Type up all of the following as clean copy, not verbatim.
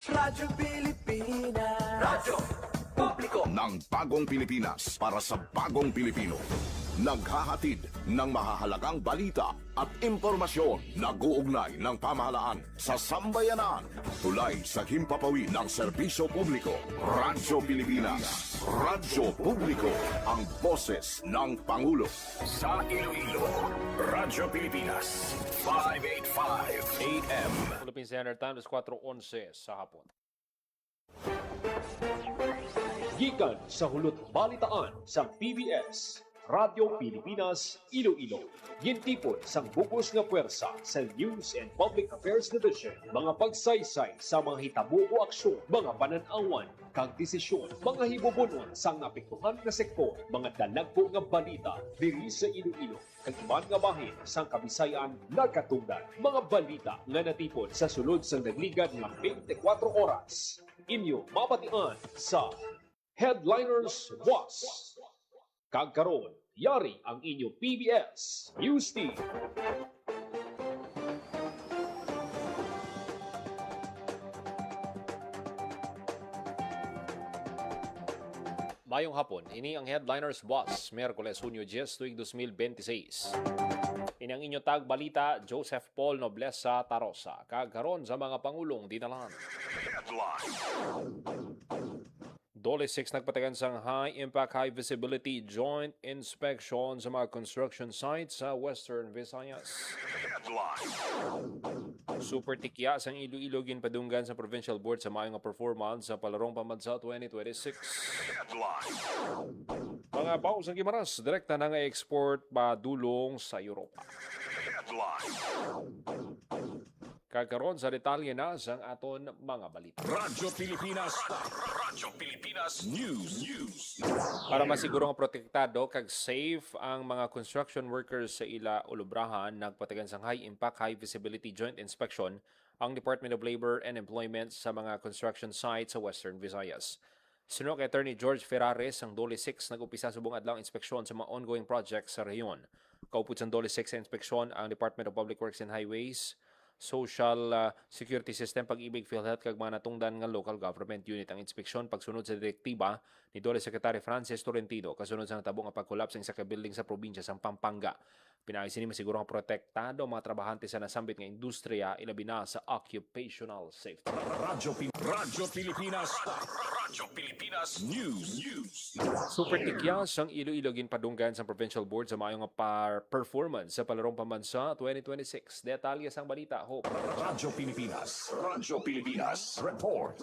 Radyo Pilipinas. Radyo Publiko ng bagong Pilipinas para sa bagong Pilipino. Naghahatid ng mahahalagang balita at impormasyon na guugnay ng pamahalaan sa sambayanan. Tulay sa himpapawid ng serbisyo publiko. Radyo Pilipinas. Radyo Publiko, ang boses ng Pangulo. Sa Iloilo, Radyo Pilipinas, 585 AM. Philippine Standard Time, 4:11 sa hapon. Gikan sa hulot balitaan sa PBS, Radyo Pilipinas, Iloilo. Gintipon sang bugos nga puwersa sa News and Public Affairs Division. Mga pagsaysay sa mga hitabo o aksyon, mga pananawan, kag desisyon, mga hibubunon sang apektuhan nga sektor, mga dalagpo nga balita diri sa Iloilo. Kag iban nga bahin sang Kabisayan nagkatungdan. Mga balita nga natipon sa sulod sang nagligad nga 24 oras. Inyo mabatian sa Headliners Was. Kagkaroon, yari ang inyo PBS News Team. Mayong hapon, ini ang Headliners Boss, Miyerkules, Hunyo 10, tuig 2026. Ini ang inyo tag balita, Joseph Paul Noblesa Tarosa, kagkaroon sa mga pangulong dinalan. Dole 6 nagpatagan sang High Impact High Visibility Joint Inspection sa mga construction sites sa Western Visayas. Super tikya sang Iloilo ginpadunggan sa Provincial Board sa mayong nga performance sa Palarong Pambansa 2026. Mga baos ang Gimaras, direkta na nga export padulong sa Europa. Kagkaroon sa detalye na sang aton mga balita. Radyo Pilipinas. Radyo Pilipinas News. Para masiguro nga protektado kag safe ang mga construction workers sa ila ulubrahan, nagpatagan sang High Impact High Visibility Joint Inspection ang Department of Labor and Employment sa mga construction sites sa Western Visayas. Suno kay Attorney George Ferrares, ang Dole 6 nag-upisa subong adlaw inspeksyon sa mga ongoing projects sa rehiyon. Kaupod sa Dole 6 sa inspeksyon ang Department of Public Works and Highways, Social Security System, Pag-ibig, PhilHealth kag mga natungdan nga local government unit. Ang inspeksyon pagsunod sa direktiba ni Dole Secretary Francis Tolentino kasunod sa natabo nga pagkolaps ng isa ka building sa probinsya sa Pampanga. Pinaayos ni masiguro nga protektado ang mga trabahante sa nasambit nga industriya, ilabi na sa occupational safety. Radyo Pilipinas. Radyo Pilipinas News. Super tikyas ang Iloilo ginpadunggan sa Provincial Board sa mayong performance sa Palarong Pambansa 2026. Detalye sang balita, Hope. Radyo Pilipinas. Radyo Pilipinas. Report.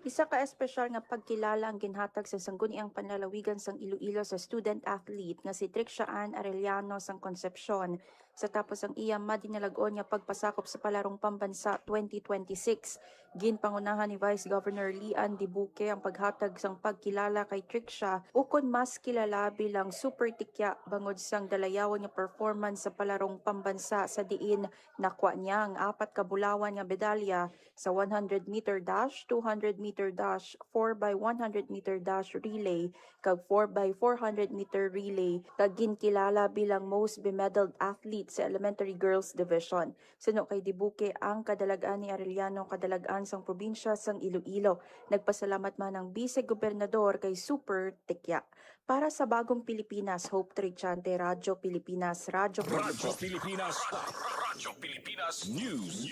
Isa ka espesyal nga pagkilala ang ginhatag sa sangguniang panlalawigan sang Iloilo sa student athlete nga si Trixia Ann Arellano sang Concepcion. Sa tapos ang iya madinalagon nga pagpasakop sa Palarong Pambansa 2026, ginpangunahan ni Vice Governor Lian Dibuque ang paghatag sang pagkilala kay Trixia ukon mas kilala bilang super tikya bangod sang dalayawan nga performance sa Palarong Pambansa sa diin nakwa niya ang 4 ka bulawan nga medalya sa 100-meter dash, 200-meter dash, 4x100-meter dash relay, kag 4x400-meter relay, kag ginkilala bilang most bemedaled athlete sa Elementary Girls Division. Suno kay Dibuque ang kadalagaan ni Arellano kadalagaan sang probinsya sang Iloilo. Nagpasalamat man ang Vice-Gobernador kay Super Tikya. Para sa Bagong Pilipinas, Hope Trichante, Radyo Pilipinas, Radyo Pilipinas. Radyo Pilipinas News.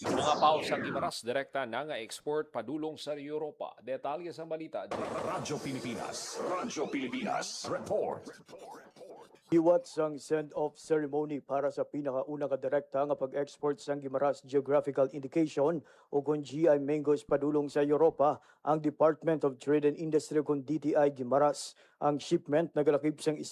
Mga paus ang Gimaras, direkta na nga export padulong sa Europa. Detalye sang balita. Radyo Pilipinas. Radyo Pilipinas. Report. Iwat sang send-off ceremony para sa pinakauna ka direkta nga pag-export sang Gimaras Geographical Indication o kung GI Mangoes padulong sa Europa, ang Department of Trade and Industry kung DTI Gimaras. Ang shipment nagalakip sang 1.2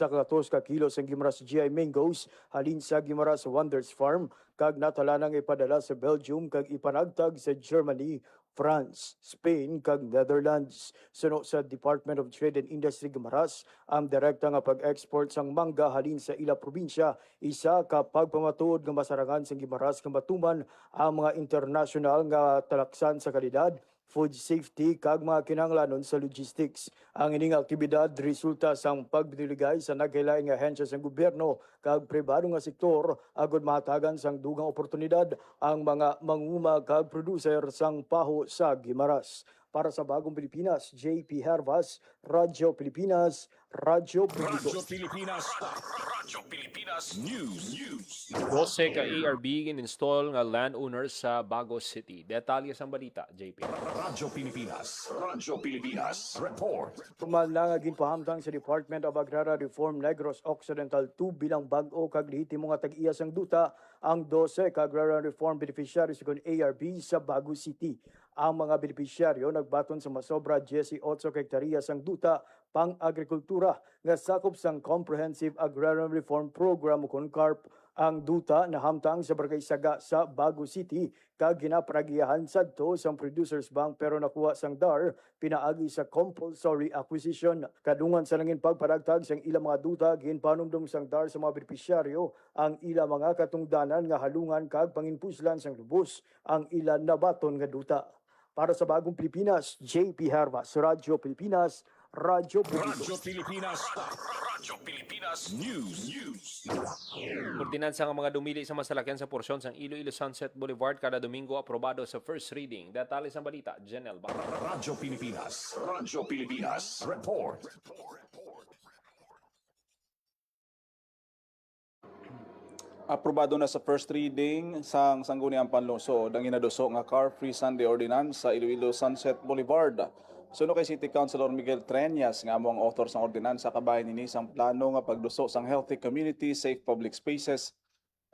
kilo sang Gimaras GI Mangoes halin sa Gimaras Wonders Farm kag natalanang ipadala sa Belgium kag ipanagtag sa Germany, France, Spain kag Netherlands. Suno sa Department of Trade and Industry Gimaras, ang direkta nga pag-export sang mangga halin sa ila probinsya, isa ka pagpamatuod nga masarangan sang Gimaras nga matuman ang mga international nga talaksan sa kalidad, food safety kag mga kinahanglanon sa logistics. Ang ining aktibidad resulta sang pagbinuligay sa nagkailaing ahensya sa gobyerno kag pribado nga sektor agud mahatagan sang dugang oportunidad ang mga manguma kag producer sang paho sa Guimaras. Para sa Bagong Pilipinas, JP Hervas, Radyo Pilipinas, Radyo Publiko. Radyo Pilipinas. Radyo Pilipinas News. 12 ka ARB in-install nga landowners sa Bago City. Detalye sa balita, JP. Radyo Pilipinas. Radyo Pilipinas. Report. Tumal na nga ginpahamtang sa Department of Agraria Reform Negros Occidental 2 bilang bag-o kag lehitimo nga tag-iya sang duta ang 12 ka Agrarian Reform Beneficiaries sa ARB sa Bago City. Ang mga benepisyaryo nagbaton sa masobra 18 hektarya sang duta pang-agrikultura nga sakop sang Comprehensive Agrarian Reform Program o CONCARP. Ang duta na hamtang sa Barangay Saga sa Bago City kag ginapragiyahan sadto sang Producers Bank pero nakuha sang DAR pinaagi sa compulsory acquisition. Kadungan sa langin pagparagtag sang ilang mga duta ginpanumdum sang DAR sa mga benepisyaryo ang ilang mga katungdanan nga halungan kag panginpuslan sang lubos ang ilang nabaton nga duta. Para sa Bagong Pilipinas, JP Hervas, Radyo Pilipinas, Radyo Publiko. Radyo Pilipinas. Radyo Pilipinas News. Ordinansa nga mga dumili sa masalakyan sa porsyon sang Iloilo Sunset Boulevard kada Domingo aprobado sa first reading. Detalye sa balita, Janelle Bang. Radyo Pilipinas. Radyo Pilipinas. Report. Aprobado na sa first reading sang Sangguniang Panlungsod ang inaduso nga car-free Sunday ordinance sa Iloilo Sunset Boulevard. Suno kay City Councilor Miguel Treñas nga amo ang author sang ordinansa kabahin nini sang plano nga pagduso sang healthy community, safe public spaces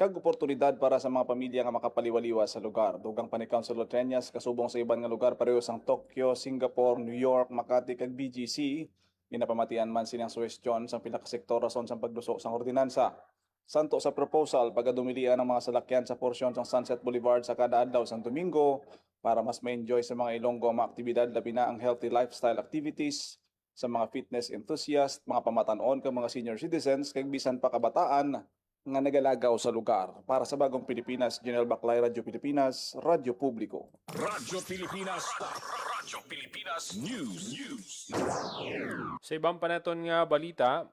kag oportunidad para sa mga pamilya nga makapaliwaliwa sa lugar. Dugang pa ni Councilor Treñas kasubong sa iban nga lugar pareho sang Tokyo, Singapore, New York, Makati kag BGC. Ginapamatian man silang suwestyon sang pinakasektor rason sang pagduso sang ordinansa. Santo sa proposal, pagkadumilian ng mga salakyan sa porsyon ng Sunset Boulevard sa kada adlaw sang Domingo para mas ma-enjoy sa mga Ilonggo ang mga aktibidad labi na ang healthy lifestyle activities sa mga fitness enthusiast, mga pamatanon kag mga senior citizens kag bisan pa kabataan nga nagalagaw sa lugar. Para sa Bagong Pilipinas, General Baclay, Radyo Pilipinas, Radyo Publiko. Radyo Pilipinas. Radyo Pilipinas News. Sa ibang panaton nga balita,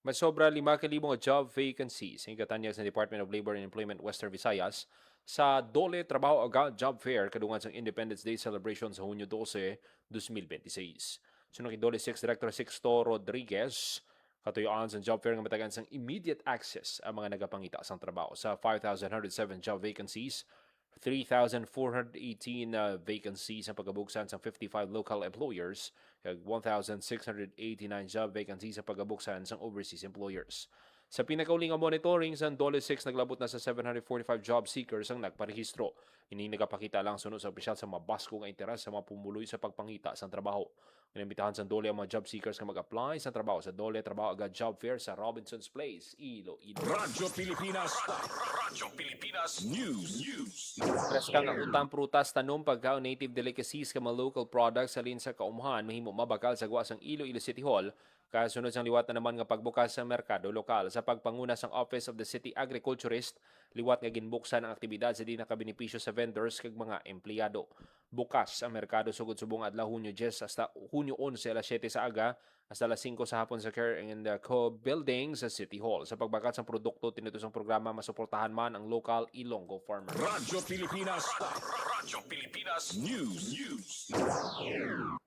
may sobra 5,000 job vacancies ang katanyag sa Department of Labor and Employment Western Visayas sa Dole Trabaho Agad Job Fair kadungan sa Independence Day celebration sa Hunyo 12, 2026. Sunod kay Dole 6 Director Sixto Rodriguez, katuyuan sa job fair nga matagan sang immediate access ang mga nagapangita sang trabaho sa 5,107 job vacancies. 3,418 vacancies ang pagabuksan sa 55 local employers kag 1,689 job vacancies ang pagabuksan sa overseas employers. Sa pinakauling nga monitoring sa Dole 6 naglabot na sa 745 job seekers ang nagparehistro. Ini nagapakita lang sunod sa opisyal sa mabasko nga interes sa mga pumuloy sa pagpangita sa trabaho. Inimbitahan sa Dole ang mga job seekers nga mag-apply sa trabaho sa Dole Trabaho Agad Job Fair sa Robinson's Place, Iloilo. Radyo Pilipinas. Radyo Pilipinas News. Preska nga utang prutas tanom pagka native delicacies ka mga local products alin sa kaumuhan mahimo mabakal sa guwas ang Iloilo City Hall. Kasunod sang liwat na naman nga pagbukas sa merkado lokal sa pagpanguna sang Office of the City Agriculturist, liwat nga ginbuksan ang aktibidad sa di nakabenepisyo sa vendors kag mga empleyado. Bukas ang merkado sugod subong adlaw Hunyo 10 hasta Hunyo 11 alas 7 sa aga hasta alas 5 sa hapon sa Care and Co building sa City Hall. Sa pagbakat sa produkto tinutosang programa masuportahan man ang local Ilonggo farmers. Radyo Pilipinas. Radyo Pilipinas News.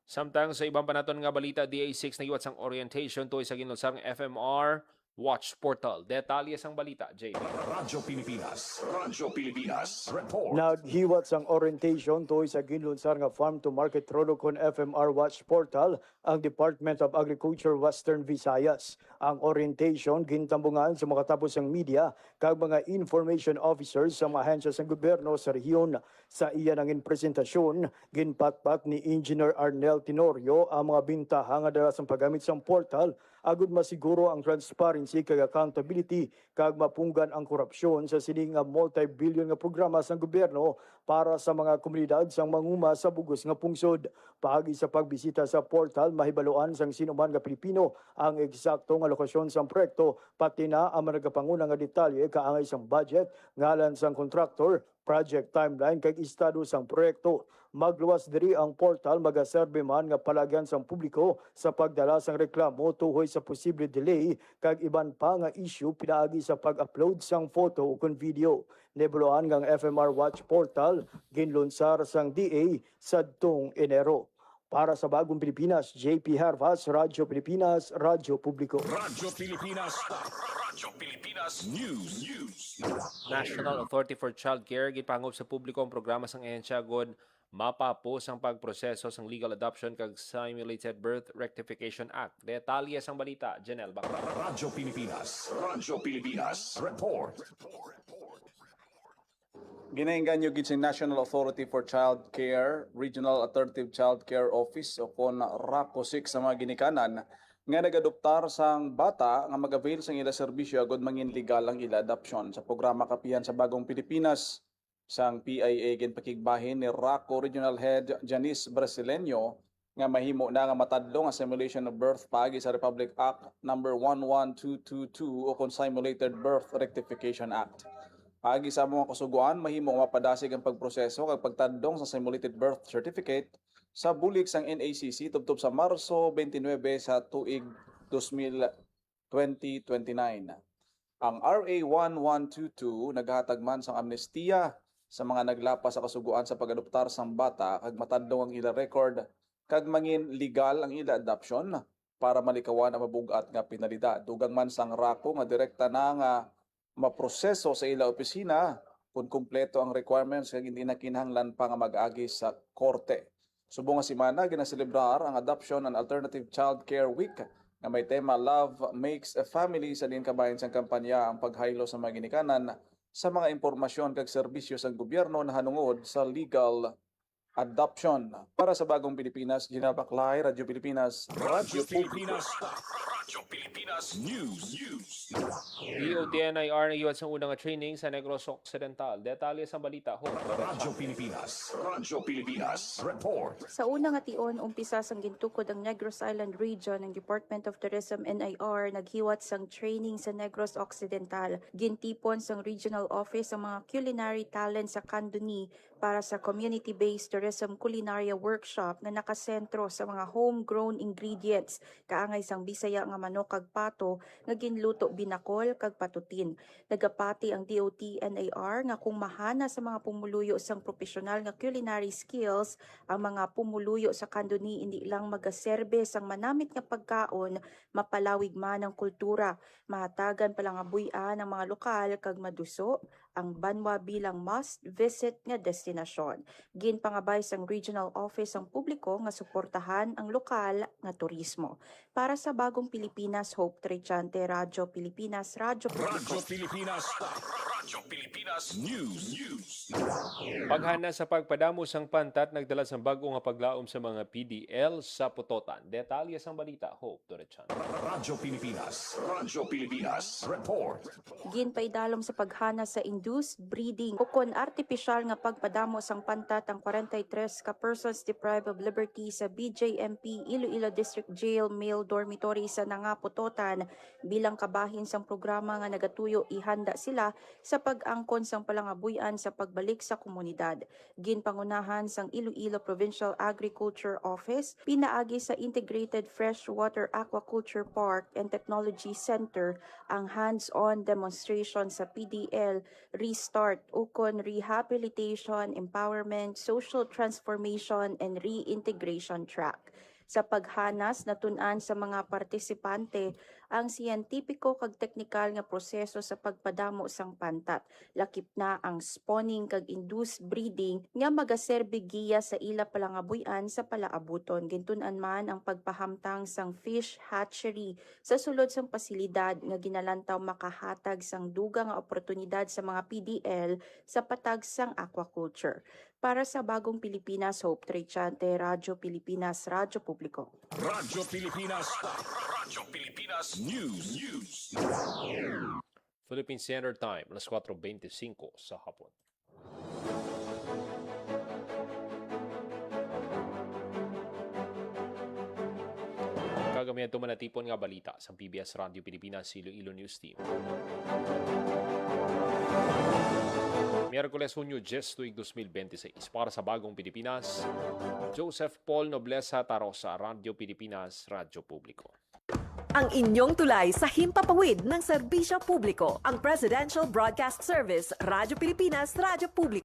Samtang sa ibang panaton nga balita, DA6 nagiwat sang orientation to sa ginulsang FMR Watch Portal. Detalye sang balita, JP. Radyo Pilipinas. Radyo Pilipinas. Report. Naghiwat sang orientation toy sa ginlunsar nga Farm to Market Rodocon FMR Watch Portal ang Department of Agriculture Western Visayas. Ang orientation gintambungan sa makatapos ang media kag mga information officers sa mga ahensya sa gobyerno sa rehiyon. Sa iyan ang presentasyon, ginpatpat ni Engineer Arnel Tenorio ang mga bintaha nga dala sa paggamit sa portal agud masiguro ang transparency kag accountability kag mapunggan ang korupsyon sa sining nga multi-billion nga programa sa gobyerno para sa mga komunidad sang manguma sa bugos nga pungsod. Paagi sa pagbisita sa portal, mahibaluan sang sinuman nga Pilipino ang eksakto nga lokasyon sang proyekto pati na ang mga nagapanguna nga detalye kaangay sang budget, ngalan sang kontraktor, project timeline kag estado sang proyekto. Magluwas diri ang portal magaserbe man nga palagyan sang publiko sa pagdala sang reklamo tuhoy sa posible delay kag iban pa nga issue pinaagi sa pag-upload sang photo o video. Nebuluan ngang FMR Watch portal ginlunsar sang DA sadtong Enero. Para sa Bagong Pilipinas, JP Hervas, Radyo Pilipinas, Radyo Publiko. Radyo Pilipinas. Radyo Pilipinas News. National Authority for Child Care gipangop sa publiko ang programa sang ehensya god mapapos ang pagproseso sang legal adoption kag Simulated Birth Rectification Act. Detalye sang balita, Janelle Bacra. Radyo Pilipinas. Radyo Pilipinas. Report. Ginainganyo gid si National Authority for Child Care, Regional Alternative Child Care Office o kon RACO 6 sa mga ginikanan nga nagadoptar sang bata nga mag-avail sang ila serbisyo agud mangin legal ang ila adoption sa programa kapihan sa Bagong Pilipinas. Sang PIA ginpakigbahin ni RACO Regional Head Janice Brasileño nga mahimo na nga matadlo nga simulation of birth paagi sa Republic Act number 11222 o kon Simulated Birth Rectification Act. Paagi sa mga kasuguan, mahimo mapadasig ang pagproseso kag pagtadong sa Simulated Birth Certificate sa bulik sang NACC tubtob sa Marso 29 sa tuig 2029. Ang RA 1122 naghatag man sang amnestiya sa mga naglapas sa kasuguan sa pag-adoptar sang bata kag matadong ang ila record kag mangin legal ang ila adoption para malikawan ang mabugat nga penalidad. Dugang man sang RACO nga direkta na nga maproseso sa ila opisina kung kumpleto ang requirements kag hindi na kinahanglan pa nga mag-agi sa korte. Subong nga semana ginaselebrar ang Adoption and Alternative Child Care Week nga may tema Love Makes a Family sa din kabahin sang kampanya ang paghaylo sa mga ginikanan sa mga impormasyon kag serbisyo sa gobyerno na hanungod sa legal adoption. Para sa Bagong Pilipinas, Gina Baclay, Radyo Pilipinas, Radyo Pilipinas. Radyo Pilipinas News. DOTNIR nagiwat sa unang training sa Negros Occidental. Detalye sa balita, Radyo Pilipinas. Radyo Pilipinas. Report. Sa unang ation, umpisa sang gintukod ang Negros Island Region ng Department of Tourism NIR naghiwat sang training sa Negros Occidental. Gintipon sang regional office ang mga culinary talent sa Candoni para sa community-based tourism culinaria workshop na nakasentro sa mga homegrown ingredients kaangay sang Bisaya nga manok kag pato nga ginluto binakol kag patutin. Nagapati ang DOT NIR nga kung mahana sa mga pumuluyo sang profesional nga culinary skills ang mga pumuluyo sa Candoni hindi lang magaserbe sang manamit nga pagkaon mapalawig man ang kultura mahatagan palang abuy-an ang mga lokal kag maduso ang Banwa bilang must-visit nga destinasyon. Ginpangabay sang regional office ang publiko nga suportahan ang lokal nga turismo. Para sa Bagong Pilipinas, Hope Trechante, Radyo Pilipinas, Radyo Publiko. Radyo Pilipinas. Radyo Pilipinas News. Paghana sa pagpadamo sang pantat nagdala sang bago nga paglaom sa mga PDL sa Putotan. Detalye sang balita, Hope Torrechan. Radyo Pilipinas. Radyo Pilipinas. Report. Ginpaidalom sa paghana sa induced breeding o kon artificial nga pagpadamo sang pantat ang 43 ka persons deprived of liberty sa BJMP Iloilo District Jail Male Dormitory sa Nangaputotan bilang kabahin sang programa nga nagatuyo ihanda sila sa pag-angkon sang palangabuyan sa pagbalik sa komunidad. Ginpangunahan sang Iloilo Provincial Agriculture Office pinaagi sa Integrated Freshwater Aquaculture Park and Technology Center ang hands-on demonstration sa PDL Restart ukon Rehabilitation, Empowerment, Social Transformation and Reintegration Track. Sa paghanas natun-an sa mga partisipante ang siyentipiko kag teknikal nga proseso sa pagpadamo sang pantat. Lakip na ang spawning kag induced breeding nga magaserbe giya sa ila palangabuyan sa palaabuton. Gintun-an man ang pagpahamtang sang fish hatchery sa sulod sang pasilidad nga ginalantaw makahatag sang dugang nga oportunidad sa mga PDL sa patag sang aquaculture. Para sa Bagong Pilipinas, Hope Trechante, Radyo Pilipinas, Radyo Publiko. Radyo Pilipinas. Radyo Pilipinas News. Philippine Standard Time, alas 4:25 sa hapon. kami ito manatipon nga balita sa PBS Radio Pilipinas Iloilo News Team. Miyerkules, Hunyo 10, 2026. Para sa Bagong Pilipinas, Joseph Paul Nobleza Tarosa, Radio Pilipinas, Radyo Publiko. Ang inyong tulay sa himpapawid ng serbisyo publiko, ang Presidential Broadcast Service, Radyo Pilipinas, Radyo Publiko.